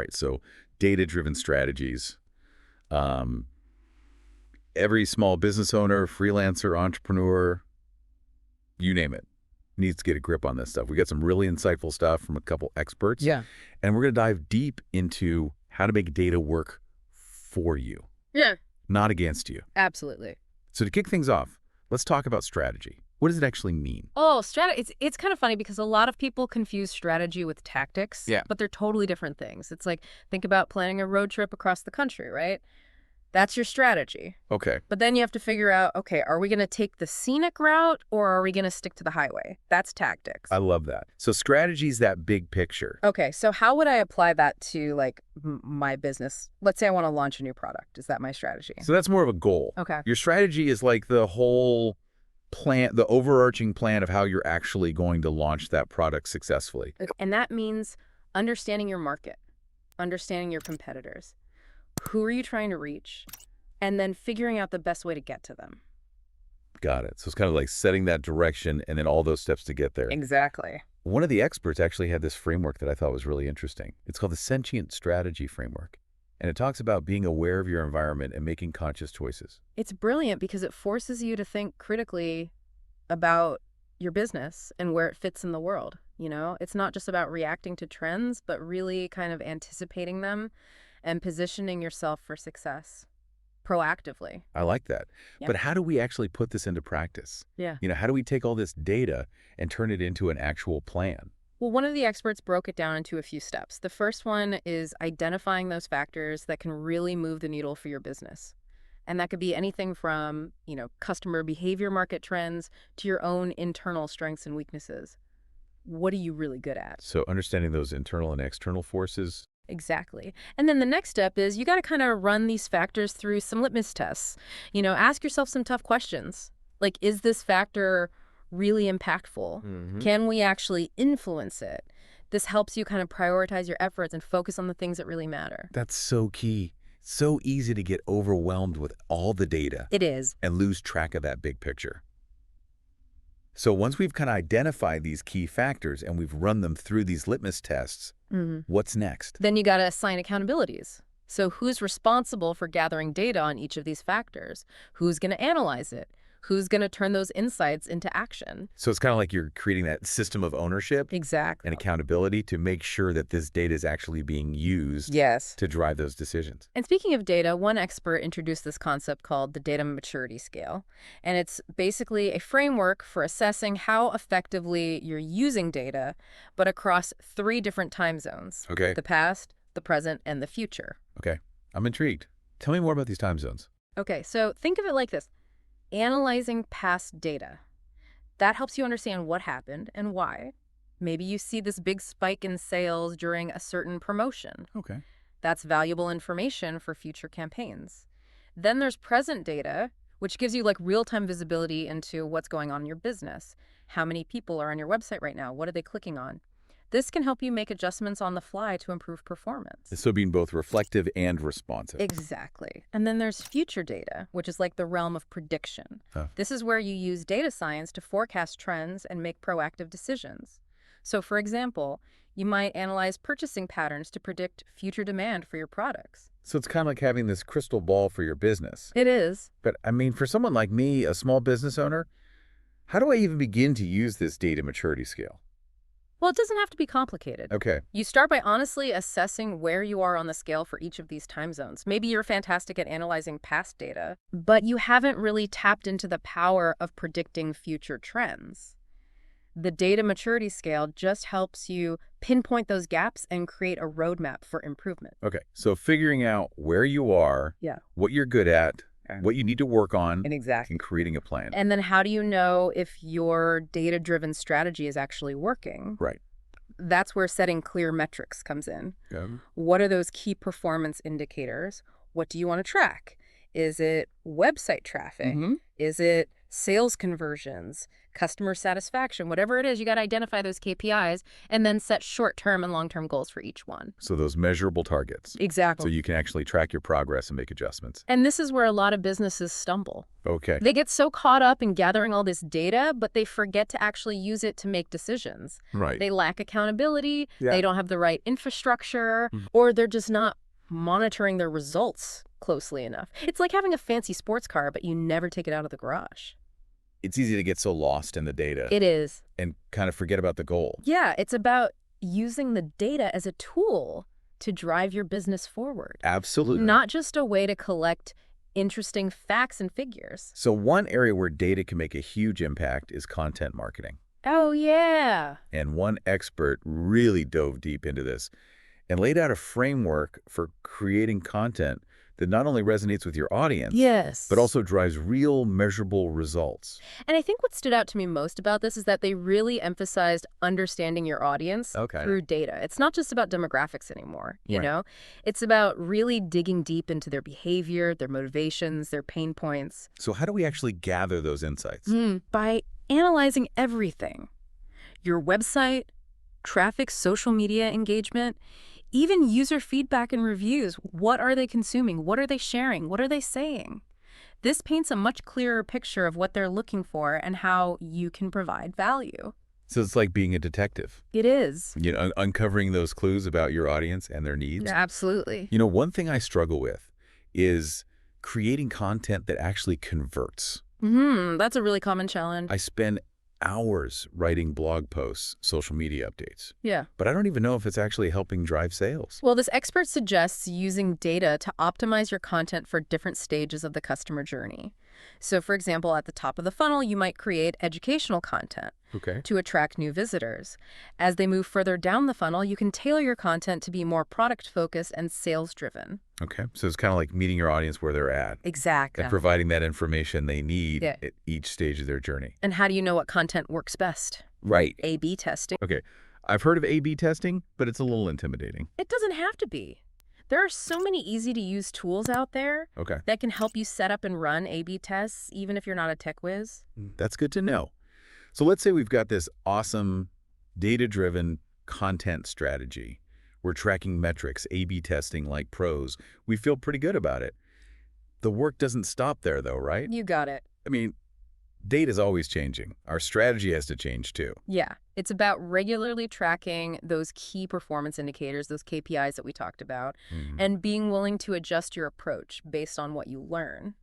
Right. So data-driven strategies. Um, every small business owner, freelancer, entrepreneur, you name it, needs to get a grip on this stuff. We got some really insightful stuff from a couple experts. Yeah. And we're going to dive deep into how to make data work for you, Yeah. not against you. Absolutely. So to kick things off, let's talk about strategy. What does it actually mean? Oh, it's kind of funny because a lot of people confuse strategy with tactics. Yeah. But they're totally different things. It's like, think about planning a road trip across the country, right? That's your strategy. Okay. But then you have to figure out, okay, are we going to take the scenic route or are we going to stick to the highway? That's tactics. I love that. So strategy is that big picture. Okay, so how would I apply that to like my business? Let's say I want to launch a new product. Is that my strategy? So that's more of a goal. Okay. Your strategy is like the whole plan, the overarching plan of how you're actually going to launch that product successfully. And that means understanding your market, understanding your competitors. Who are you trying to reach? And then figuring out the best way to get to them. Got it. So it's kind of like setting that direction and then all those steps to get there. Exactly. One of the experts actually had this framework that I thought was really interesting. It's called the Sentient Strategy Framework. And it talks about being aware of your environment and making conscious choices. It's brilliant because it forces you to think critically about your business and where it fits in the world. You know, it's not just about reacting to trends, but really kind of anticipating them and positioning yourself for success proactively. I like that. Yep. But how do we actually put this into practice? Yeah. You know, how do we take all this data and turn it into an actual plan? Well, one of the experts broke it down into a few steps. The first one is identifying those factors that can really move the needle for your business. And that could be anything from, you know, customer behavior, market trends, to your own internal strengths and weaknesses. What are you really good at? So understanding those internal and external forces. Exactly. And then the next step is you got to kind of run these factors through some litmus tests. You know, ask yourself some tough questions. Like, is this factor really impactful? Mm-hmm. Can we actually influence it? This helps you kind of prioritize your efforts and focus on the things that really matter. That's so key. So easy to get overwhelmed with all the data. It is. And lose track of that big picture. So once we've kind of identified these key factors and we've run them through these litmus tests, what's next? Then you got to assign accountabilities. So who's responsible for gathering data on each of these factors? Who's going to analyze it? Who's going to turn those insights into action? So it's kind of like you're creating that system of ownership Exactly. and accountability to make sure that this data is actually being used Yes. to drive those decisions. And speaking of data, one expert introduced this concept called the data maturity scale. And it's basically a framework for assessing how effectively you're using data, but across 3 different time zones. Okay. The past, the present, and the future. Okay. I'm intrigued. Tell me more about these time zones. Okay, so think of it like this. Analyzing past data. That helps you understand what happened and why. Maybe you see this big spike in sales during a certain promotion. Okay. That's valuable information for future campaigns. Then there's present data, which gives you like real-time visibility into what's going on in your business. How many people are on your website right now? What are they clicking on? This can help you make adjustments on the fly to improve performance. So being both reflective and responsive. Exactly. And then there's future data, which is like the realm of prediction. This is where you use data science to forecast trends and make proactive decisions. So for example, you might analyze purchasing patterns to predict future demand for your products. So it's kind of like having this crystal ball for your business. It is. But I mean, for someone like me, a small business owner, how do I even begin to use this data maturity scale? Well, it doesn't have to be complicated. Okay. You start by honestly assessing where you are on the scale for each of these time zones. Maybe you're fantastic at analyzing past data, but you haven't really tapped into the power of predicting future trends. The data maturity scale just helps you pinpoint those gaps and create a roadmap for improvement. Okay. So figuring out where you are, what you're good at, what you need to work on, Exactly. and creating a plan. And then how do you know if your data-driven strategy is actually working? Right. That's where setting clear metrics comes in. Yeah. What are those key performance indicators? What do you want to track? Is it website traffic? Is it sales conversions, customer satisfaction, whatever it is, you got to identify those KPIs and then set short-term and long-term goals for each one. So those measurable targets. So Exactly. you can actually track your progress and make adjustments. And this is where a lot of businesses stumble. Okay. They get so caught up in gathering all this data, but they forget to actually use it to make decisions. Right. They lack accountability, Yeah. they don't have the right infrastructure, Mhm. or they're just not monitoring their results closely enough. It's like having a fancy sports car, but you never take it out of the garage. It's easy to get so lost in the data It is. and kind of forget about the goal. Yeah, it's about using the data as a tool to drive your business forward, Absolutely. not just a way to collect interesting facts and figures. So one area where data can make a huge impact is content marketing. Oh, yeah. And one expert really dove deep into this and laid out a framework for creating content that not only resonates with your audience, Yes. but also drives real measurable results. And I think what stood out to me most about this is that they really emphasized understanding your audience Okay. through data. It's not just about demographics anymore, you Right. know? It's about really digging deep into their behavior, their motivations, their pain points. So how do we actually gather those insights? By analyzing everything. Your website, traffic, social media engagement, even user feedback and reviews. What are they consuming? What are they sharing? What are they saying? This paints a much clearer picture of what they're looking for and how you can provide value. So it's like being a detective, It is. uncovering those clues about your audience and their needs. Absolutely. One thing I struggle with is creating content that actually converts. That's a really common challenge. I spend hours writing blog posts, social media updates, Yeah. but I don't even know if it's actually helping drive sales. Well, this expert suggests using data to optimize your content for different stages of the customer journey. So, for example, at the top of the funnel, you might create educational content Okay. to attract new visitors. As they move further down the funnel, you can tailor your content to be more product-focused and sales-driven. Okay. So it's kind of like meeting your audience where they're at Exactly. and providing that information they need Yeah. at each stage of their journey. And how do you know what content works best? Right. A/B testing. Okay. I've heard of A/B testing, but it's a little intimidating. It doesn't have to be. There are so many easy-to-use tools out there Okay. that can help you set up and run A/B tests, even if you're not a tech whiz. That's good to know. So let's say we've got this awesome data-driven content strategy. We're tracking metrics, A/B testing like pros. We feel pretty good about it. The work doesn't stop there though, right? You got it. I mean, data's always changing. Our strategy has to change too. Yeah, it's about regularly tracking those key performance indicators, those KPIs that we talked about, and being willing to adjust your approach based on what you learn.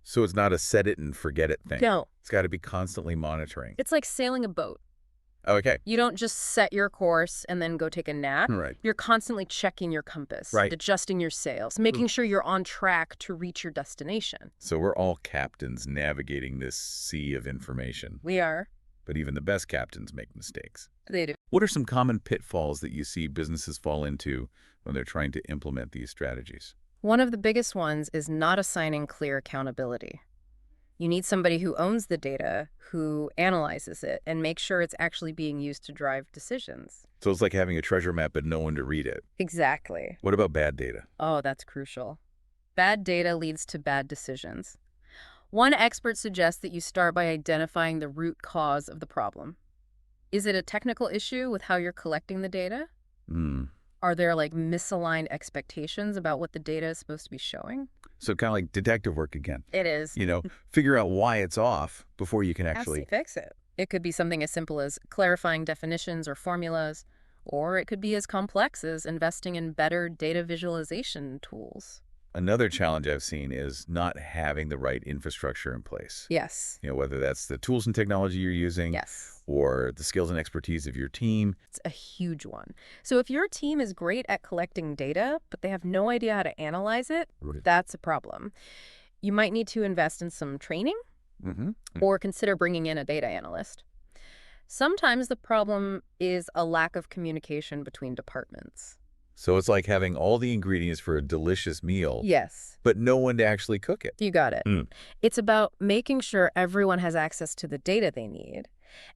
So it's not a set it and forget it thing. No, It's got to be constantly monitoring. it's like sailing a boat. Okay. You don't just set your course and then go take a nap. Right. You're constantly checking your compass, Right. adjusting your sails, making sure you're on track to reach your destination. So we're all captains navigating this sea of information. We are. But even the best captains make mistakes. They do. What are some common pitfalls that you see businesses fall into when they're trying to implement these strategies? One of the biggest ones is not assigning clear accountability. You need somebody who owns the data, who analyzes it, and makes sure it's actually being used to drive decisions. So it's like having a treasure map but no one to read it. Exactly. What about bad data? Oh, that's crucial. Bad data leads to bad decisions. One expert suggests that you start by identifying the root cause of the problem. Is it a technical issue with how you're collecting the data? Are there like misaligned expectations about what the data is supposed to be showing? So kind of like detective work again. It is. Figure out why it's off before you can actually... fix it. It could be something as simple as clarifying definitions or formulas, or it could be as complex as investing in better data visualization tools. Another challenge I've seen is not having the right infrastructure in place. Yes. Whether that's the tools and technology you're using Yes. or the skills and expertise of your team. It's a huge one. So if your team is great at collecting data, but they have no idea how to analyze it, that's a problem. You might need to invest in some training or consider bringing in a data analyst. Sometimes the problem is a lack of communication between departments. So it's like having all the ingredients for a delicious meal, Yes. but no one to actually cook it. You got it. It's about making sure everyone has access to the data they need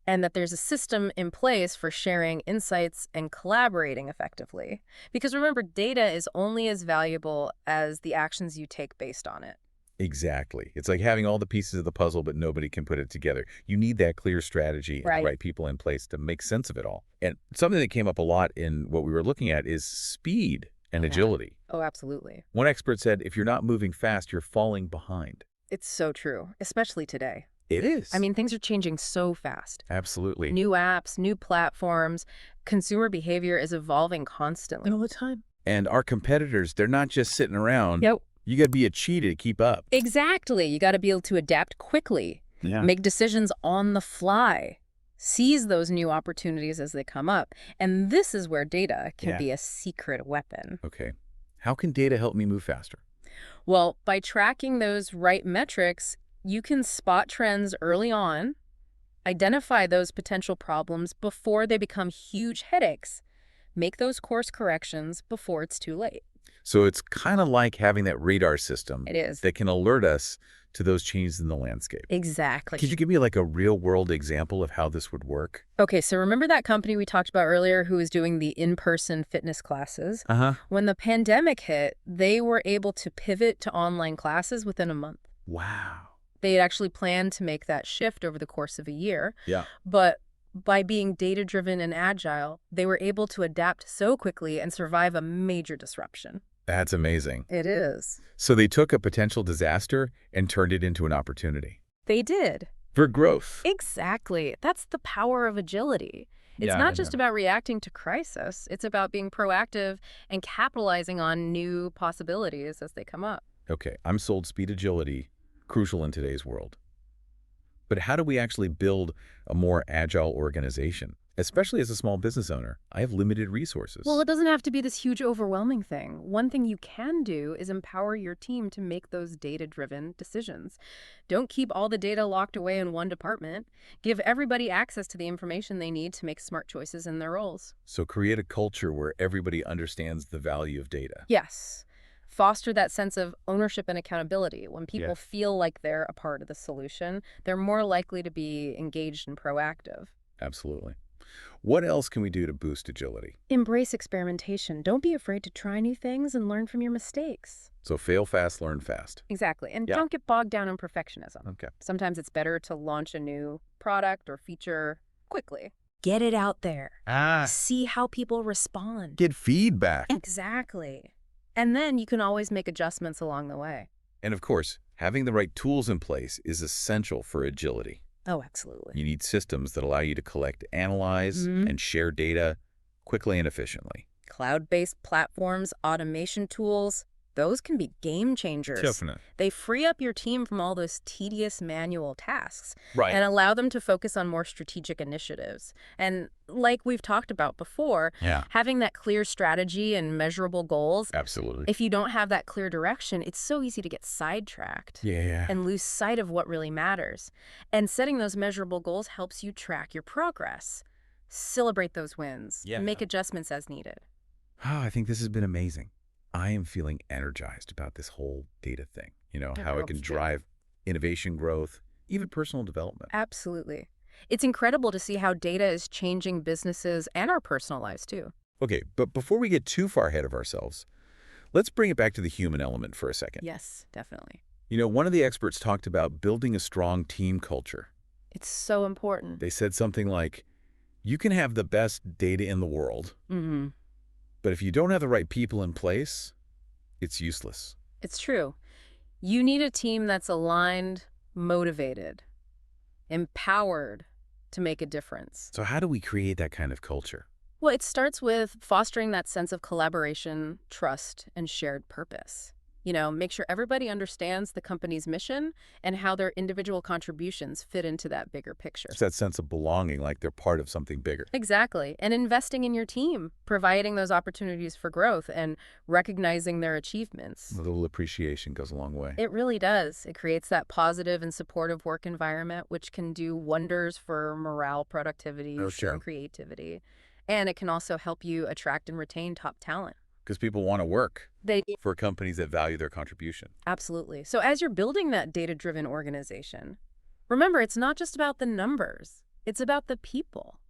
and that there's a system in place for sharing insights and collaborating effectively. Because remember, data is only as valuable as the actions you take based on it. Exactly. It's like having all the pieces of the puzzle, but nobody can put it together. You need that clear strategy and the Right. right people in place to make sense of it all. And something that came up a lot in what we were looking at is speed and Yeah. agility. Oh, absolutely. One expert said, if you're not moving fast, you're falling behind. It's so true, especially today. It is. I mean, things are changing so fast. Absolutely. New apps, new platforms, consumer behavior is evolving constantly. All the time. And our competitors, they're not just sitting around. Yep. You got to be a cheetah to keep up. Exactly. You got to be able to adapt quickly, Yeah. make decisions on the fly, seize those new opportunities as they come up. And this is where data can be a secret weapon. Okay. How can data help me move faster? Well, by tracking those right metrics, you can spot trends early on, identify those potential problems before they become huge headaches, make those course corrections before it's too late. So it's kind of like having that radar system It is. that can alert us to those changes in the landscape. Exactly. Could you give me like a real-world example of how this would work? Okay, so remember that company we talked about earlier who was doing the in-person fitness classes? Uh-huh. When the pandemic hit, they were able to pivot to online classes within a month. Wow. They had actually planned to make that shift over the course of a year. Yeah. But by being data-driven and agile, they were able to adapt so quickly and survive a major disruption. That's amazing. It is. So they took a potential disaster and turned it into an opportunity. They did. For growth. Exactly. That's the power of agility. It's Yeah, I not just know. about reacting to crisis. It's about being proactive and capitalizing on new possibilities as they come up. Okay, I'm sold speed agility, crucial in today's world. But how do we actually build a more agile organization? Especially as a small business owner, I have limited resources. Well, it doesn't have to be this huge, overwhelming thing. One thing you can do is empower your team to make those data-driven decisions. Don't keep all the data locked away in one department. Give everybody access to the information they need to make smart choices in their roles. So create a culture where everybody understands the value of data. Yes. Foster that sense of ownership and accountability. When people Yeah. feel like they're a part of the solution, they're more likely to be engaged and proactive. Absolutely. What else can we do to boost agility? Embrace experimentation. Don't be afraid to try new things and learn from your mistakes. So fail fast, learn fast. Exactly. And Yeah. don't get bogged down in perfectionism. Okay. Sometimes it's better to launch a new product or feature quickly. Get it out there. See how people respond. Get feedback. Exactly. And then you can always make adjustments along the way. And of course, having the right tools in place is essential for agility. Oh, absolutely. You need systems that allow you to collect, analyze, Mhm. and share data quickly and efficiently. Cloud-based platforms, automation tools, those can be game changers. Definitely. They free up your team from all those tedious manual tasks Right. and allow them to focus on more strategic initiatives. And like we've talked about before, Yeah. having that clear strategy and measurable goals, Absolutely. if you don't have that clear direction, it's so easy to get sidetracked Yeah. and lose sight of what really matters. And setting those measurable goals helps you track your progress, celebrate those wins, Yeah. and make adjustments as needed. Oh, I think this has been amazing. I am feeling energized about this whole data thing. You know, I how it hope can so. drive innovation growth, even personal development. Absolutely. It's incredible to see how data is changing businesses and our personal lives, too. Okay, but before we get too far ahead of ourselves, let's bring it back to the human element for a second. Yes, definitely. You know, one of the experts talked about building a strong team culture. It's so important. They said something like, you can have the best data in the world, Mm-hmm. but if you don't have the right people in place, it's useless. It's true. You need a team that's aligned, motivated, empowered to make a difference. So how do we create that kind of culture? Well, it starts with fostering that sense of collaboration, trust, and shared purpose. You know, make sure everybody understands the company's mission and how their individual contributions fit into that bigger picture. It's that sense of belonging, like they're part of something bigger. Exactly. And investing in your team, providing those opportunities for growth and recognizing their achievements. A little appreciation goes a long way. It really does. It creates that positive and supportive work environment, which can do wonders for morale, productivity, Oh, sure. and creativity. And it can also help you attract and retain top talent. Because people want to work They for companies that value their contribution. Absolutely. So as you're building that data-driven organization, remember, it's not just about the numbers. It's about the people.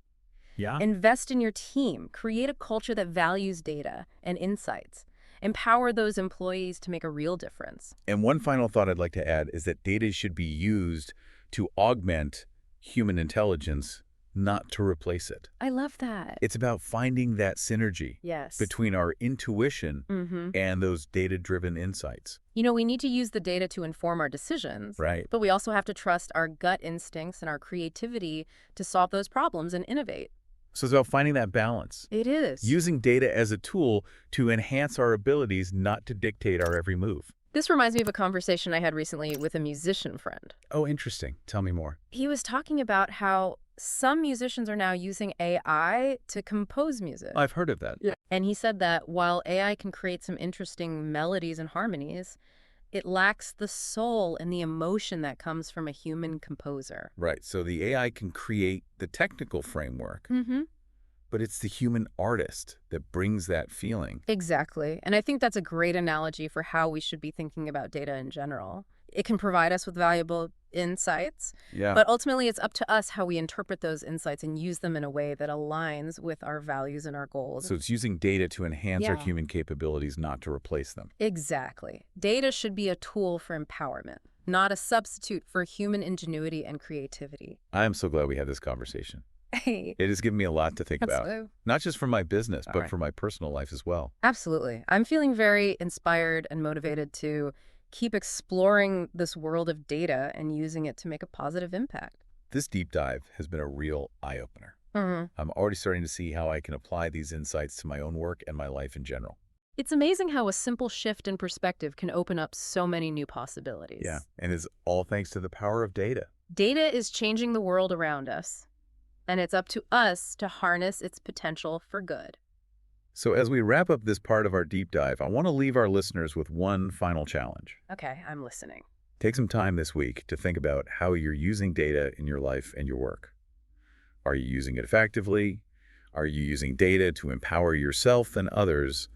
Yeah. Invest in your team. Create a culture that values data and insights. Empower those employees to make a real difference. And one final thought I'd like to add is that data should be used to augment human intelligence, not to replace it. I love that. It's about finding that synergy Yes. between our intuition and those data-driven insights. We need to use the data to inform our decisions. Right. But we also have to trust our gut instincts and our creativity to solve those problems and innovate. So it's about finding that balance. It is. Using data as a tool to enhance our abilities, not to dictate our every move. This reminds me of a conversation I had recently with a musician friend. Oh, interesting. Tell me more. He was talking about how some musicians are now using AI to compose music. I've heard of that. Yeah. And he said that while AI can create some interesting melodies and harmonies, it lacks the soul and the emotion that comes from a human composer. Right. So the AI can create the technical framework, Mm-hmm. but it's the human artist that brings that feeling. Exactly. And I think that's a great analogy for how we should be thinking about data in general. It can provide us with valuable insights, Yeah. but ultimately it's up to us how we interpret those insights and use them in a way that aligns with our values and our goals. So it's using data to enhance our Yeah. human capabilities, not to replace them. Exactly. Data should be a tool for empowerment, not a substitute for human ingenuity and creativity. I am so glad we had this conversation. Hey, It has given me a lot to think about, absolutely. not just for my business, but right. for my personal life as well. Absolutely. I'm feeling very inspired and motivated to keep exploring this world of data and using it to make a positive impact. This deep dive has been a real eye-opener. Mhm. I'm already starting to see how I can apply these insights to my own work and my life in general. It's amazing how a simple shift in perspective can open up so many new possibilities. Yeah, and it's all thanks to the power of data. Data is changing the world around us, and it's up to us to harness its potential for good. So as we wrap up this part of our deep dive, I want to leave our listeners with one final challenge. Okay, I'm listening. Take some time this week to think about how you're using data in your life and your work. Are you using it effectively? Are you using data to empower yourself and others?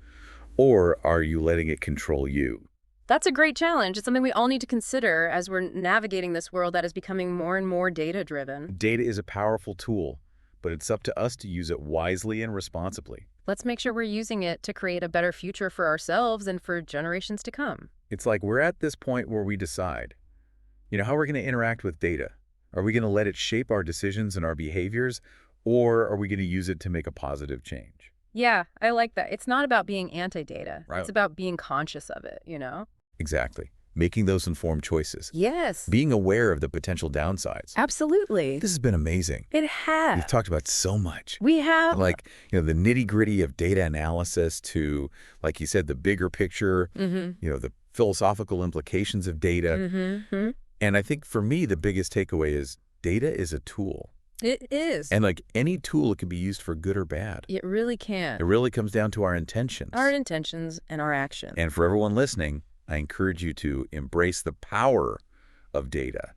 Or are you letting it control you? That's a great challenge. It's something we all need to consider as we're navigating this world that is becoming more and more data-driven. Data is a powerful tool, but it's up to us to use it wisely and responsibly. Let's make sure we're using it to create a better future for ourselves and for generations to come. It's like we're at this point where we decide, how we're going to interact with data. Are we going to let it shape our decisions and our behaviors, or are we going to use it to make a positive change? Yeah, I like that. It's not about being anti-data. Right. It's about being conscious of it, Exactly. Making those informed choices. Yes. Being aware of the potential downsides. Absolutely. This has been amazing. It has. We've talked about so much. We have. Like, the nitty-gritty of data analysis to, like you said, the bigger picture, the philosophical implications of data. Mm-hmm. And I think for me, the biggest takeaway is data is a tool. It is. And like any tool, it can be used for good or bad. It really can. It really comes down to our intentions. Our intentions and our actions. And for everyone listening, I encourage you to embrace the power of data,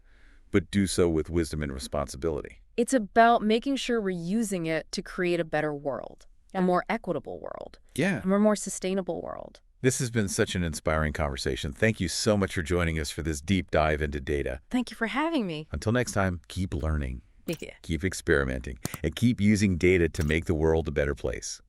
but do so with wisdom and responsibility. It's about making sure we're using it to create a better world, a more equitable world, Yeah. a more sustainable world. This has been such an inspiring conversation. Thank you so much for joining us for this deep dive into data. Thank you for having me. Until next time, keep learning, Yeah. keep experimenting, and keep using data to make the world a better place.